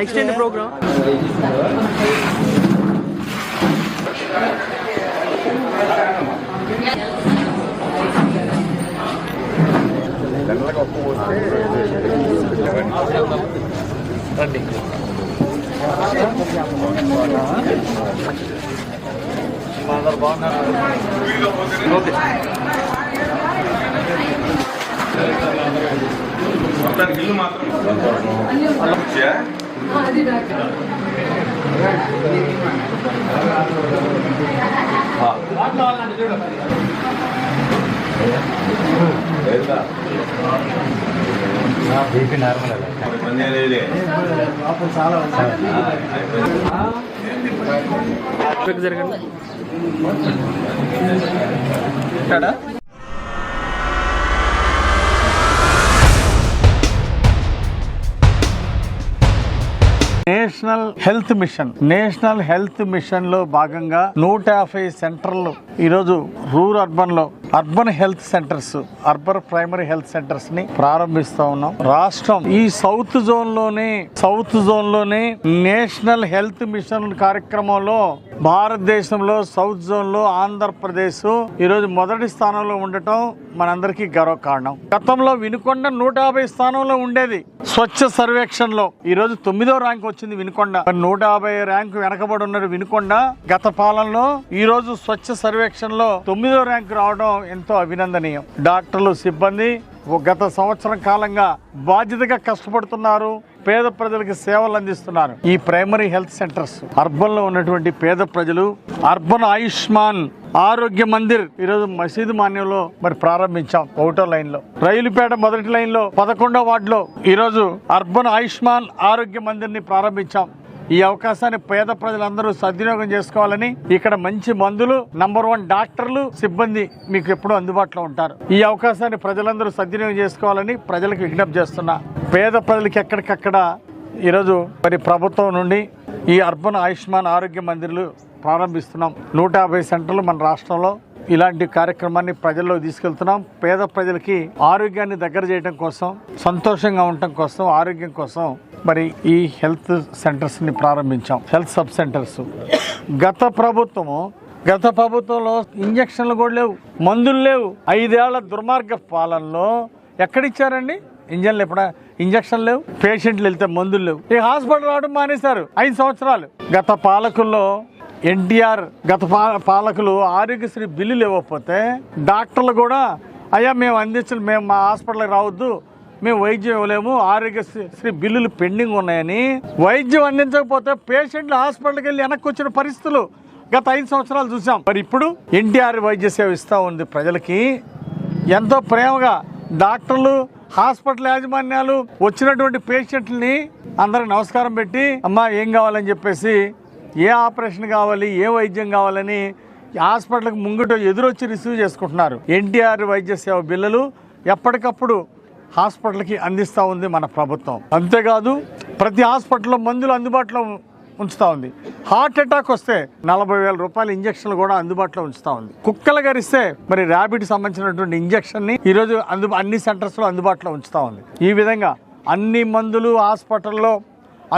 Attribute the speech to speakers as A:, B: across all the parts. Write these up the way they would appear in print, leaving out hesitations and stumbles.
A: Next ఏంటి programme? రండి. అందరు బాగున్నారు. ఓకే
B: మొత్తానికి ఇల్లు మాత్రం
C: బీపీ నార్మల్
A: జరగండి.
C: నేషనల్ హెల్త్ మిషన్ లో భాగంగా 150 సెంటర్లు ఈరోజు urban health centres, urban primary health centres ని ప్రారంభిస్తా ఉన్నాం. రాష్ట్రం ఈ సౌత్ జోన్ లోనే నేషనల్ హెల్త్ మిషన్ కార్యక్రమంలో భారతదేశంలో సౌత్ జోన్ లో ఆంధ్రప్రదేశ్ ఈరోజు మొదటి స్థానంలో ఉండటం మనందరికీ గర్వకారణం. గతంలో వినుకొండ 150 స్థానంలో ఉండేది స్వచ్ఛ సర్వేక్షణ్ లో. ఈ రోజు 9వ ర్యాంక్ వచ్చింది వినుకొండ. 150 ర్యాంకు వెనకబడి ఉన్నారు వినుకొండ గత పాలనలో. ఈ రోజు స్వచ్ఛ సర్వేక్షణ్ లో 9వ ర్యాంకు రావడం ఎంతో అభినందనీయం. డాక్టర్లు, సిబ్బంది గత సంవత్సరం కాలంగా బాధ్యతగా కష్టపడుతున్నారు, పేద ప్రజలకు సేవలు అందిస్తున్నారు. ఈ ప్రైమరీ హెల్త్ సెంటర్స్ అర్బన్ లో ఉన్నటువంటి పేద ప్రజలు అర్బన్ ఆయుష్మాన్ ఆరోగ్య మందిర్ ఈరోజు మసీదు మాన్యంలో మరి ప్రారంభించాం. 1వ లైన్ లో, రైలుపేట మొదటి లైన్ లో 11వ వార్డులో ఈరోజు అర్బన్ ఆయుష్మాన్ ఆరోగ్య మందిర్ ని ప్రారంభించాం. ఈ అవకాశాన్ని పేద ప్రజలందరూ సద్వినియోగం చేసుకోవాలని, ఇక్కడ మంచి మందులు, నంబర్ 1 డాక్టర్లు, సిబ్బంది మీకు ఎప్పుడూ అందుబాటులో ఉంటారు. ఈ అవకాశాన్ని ప్రజలందరూ సద్వినియోగం చేసుకోవాలని ప్రజలకు విజ్ఞప్తి చేస్తున్నా. పేద ప్రజలకు ఎక్కడికక్కడ ఈరోజు మరి ప్రభుత్వం నుండి ఈ అర్బన్ ఆయుష్మాన్ ఆరోగ్య మందిర్లు ప్రారంభిస్తున్నాం. 150 సెంటర్లు మన రాష్ట్రంలో ఇలాంటి కార్యక్రమాన్ని ప్రజల్లో తీసుకెళ్తున్నాం. పేద ప్రజలకి ఆరోగ్యాన్ని దగ్గర చేయడం కోసం, సంతోషంగా ఉండటం కోసం, ఆరోగ్యం కోసం మరి ఈ హెల్త్ సెంటర్స్ ని ప్రారంభించాం. హెల్త్ సబ్ సెంటర్స్ గత ప్రభుత్వంలో ఇంజక్షన్లు కూడా లేవు, మందులు లేవు. 5 ఏళ్ల దుర్మార్గ పాలనలో ఎక్కడిచ్చారండి ఇంజక్షన్ లేవు, పేషెంట్లు వెళ్తే మందులు లేవు. ఈ హాస్పిటల్ రావడం మానేశారు 5 సంవత్సరాలు. గత పాలకుల్లో ఎన్టీఆర్ పాలకులు ఆరోగ్యశ్రీ బిల్లులు ఇవ్వకపోతే డాక్టర్లు కూడా అయ్యా మేము మా హాస్పిటల్కి రావద్దు, మేము వైద్యం ఇవ్వలేము, ఆరోగ్యశ్రీ బిల్లులు పెండింగ్ ఉన్నాయని వైద్యం అందించకపోతే పేషెంట్లు హాస్పిటల్కి వెళ్ళి వెనక్కి వచ్చిన పరిస్థితులు గత 5 సంవత్సరాలు చూసాం. మరి ఇప్పుడు ఎన్టీఆర్ వైద్య సేవ ఇస్తూ ఉంది ప్రజలకి. ఎంతో ప్రేమగా డాక్టర్లు, హాస్పిటల్ యాజమాన్యాలు వచ్చినటువంటి పేషెంట్లని అందరికి నమస్కారం పెట్టి అమ్మా ఏం కావాలని చెప్పేసి, ఏ ఆపరేషన్ కావాలి, ఏ వైద్యం కావాలని హాస్పిటల్కి ముంగట ఎదురొచ్చి రిసీవ్ చేసుకుంటున్నారు. ఎన్టీఆర్ వైద్య సేవ బిల్లులు ఎప్పటికప్పుడు హాస్పిటల్కి అందిస్తూ ఉంది మన ప్రభుత్వం. అంతేకాదు ప్రతి హాస్పిటల్లో మందులు అందుబాటులో ఉంచుతా ఉంది. హార్ట్ అటాక్ వస్తే 40,000 రూపాయల ఇంజక్షన్లు కూడా అందుబాటులో ఉంచుతా ఉంది. కుక్కలు గరిస్తే మరి ర్యాబిడ్ సంబంధించినటువంటి ఇంజక్షన్ ని ఈరోజు అన్ని సెంటర్స్ లో అందుబాటులో ఉంచుతా ఉంది. ఈ విధంగా అన్ని మందులు హాస్పిటల్లో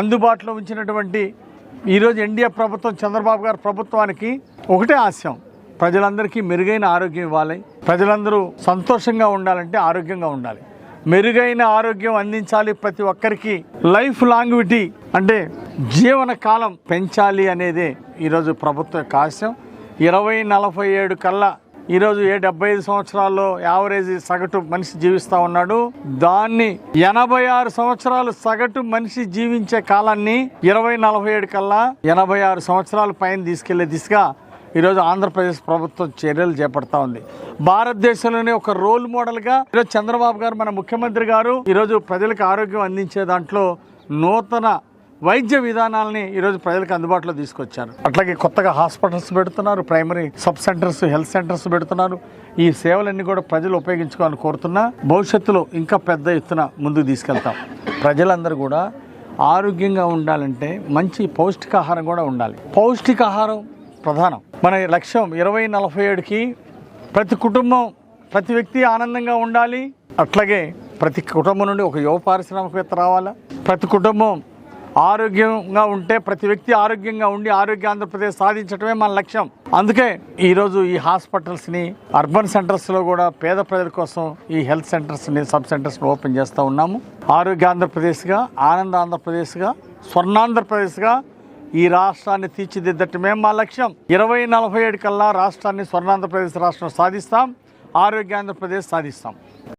C: అందుబాటులో ఉంచినటువంటి ఈరోజు ఎన్డీఏ ప్రభుత్వం, చంద్రబాబు గారి ప్రభుత్వానికి ఒకటే ఆశయం, ప్రజలందరికీ మెరుగైన ఆరోగ్యం ఇవ్వాలి. ప్రజలందరూ సంతోషంగా ఉండాలంటే ఆరోగ్యంగా ఉండాలి. మెరుగైన ఆరోగ్యం అందించాలి ప్రతి ఒక్కరికి. లైఫ్ లాంగ్విటీ అంటే జీవన కాలం పెంచాలి అనేదే ఈరోజు ప్రభుత్వ యొక్క ఆశయం. 2047 కల్లా ఈరోజు 75 సంవత్సరాల్లో యావరేజ్ సగటు మనిషి జీవిస్తూ ఉన్నాడు. దాన్ని 86 సంవత్సరాలు సగటు మనిషి జీవించే కాలాన్ని 2047 కల్లా 86 సంవత్సరాల పైన తీసుకెళ్లే దిశగా ఈరోజు ఆంధ్రప్రదేశ్ ప్రభుత్వం చర్యలు చేపడతా ఉంది. భారతదేశంలోనే ఒక రోల్ మోడల్గా ఈరోజు చంద్రబాబు గారు, మన ముఖ్యమంత్రి గారు ఈరోజు ప్రజలకు ఆరోగ్యం అందించే దాంట్లో నూతన వైద్య విధానాలని ఈరోజు ప్రజలకు అందుబాటులో తీసుకొచ్చారు. అట్లాగే కొత్తగా హాస్పిటల్స్ పెడుతున్నారు, primary sub centres, health centres పెడుతున్నారు. ఈ సేవలన్నీ కూడా ప్రజలు ఉపయోగించుకోవాలని కోరుతున్నా. భవిష్యత్తులో ఇంకా పెద్ద ఎత్తున ముందుకు తీసుకెళ్తాం. ప్రజలందరూ కూడా ఆరోగ్యంగా ఉండాలంటే మంచి పౌష్టికాహారం కూడా ఉండాలి. పౌష్టికాహారం ప్రధానం. మన లక్ష్యం 2047కి ప్రతి కుటుంబం, ప్రతి వ్యక్తి ఆనందంగా ఉండాలి. అట్లాగే ప్రతి కుటుంబం నుండి ఒక యువ పారిశ్రామికవేత్త రావాలా, ప్రతి కుటుంబం ఆరోగ్యంగా ఉంటే ప్రతి వ్యక్తి ఆరోగ్యంగా ఉండి ఆరోగ్య ఆంధ్రప్రదేశ్ సాధించడమే మన లక్ష్యం. అందుకే ఈరోజు ఈ హాస్పిటల్స్ని అర్బన్ సెంటర్స్లో కూడా పేద ప్రజల కోసం ఈ హెల్త్ సెంటర్స్ని సబ్ సెంటర్స్ని ఓపెన్ చేస్తూ ఉన్నాము. ఆరోగ్య ఆంధ్రప్రదేశ్గా, ఆనంద ఆంధ్రప్రదేశ్గా, స్వర్ణాంధ్రప్రదేశ్గా ఈ రాష్ట్రాన్ని తీర్చిదిద్దటమే మా లక్ష్యం. 2047 కల్లా రాష్ట్రాన్ని స్వర్ణాంధ్రప్రదేశ్ రాష్ట్రం సాధిస్తాం, ఆరోగ్య ఆంధ్రప్రదేశ్ సాధిస్తాం.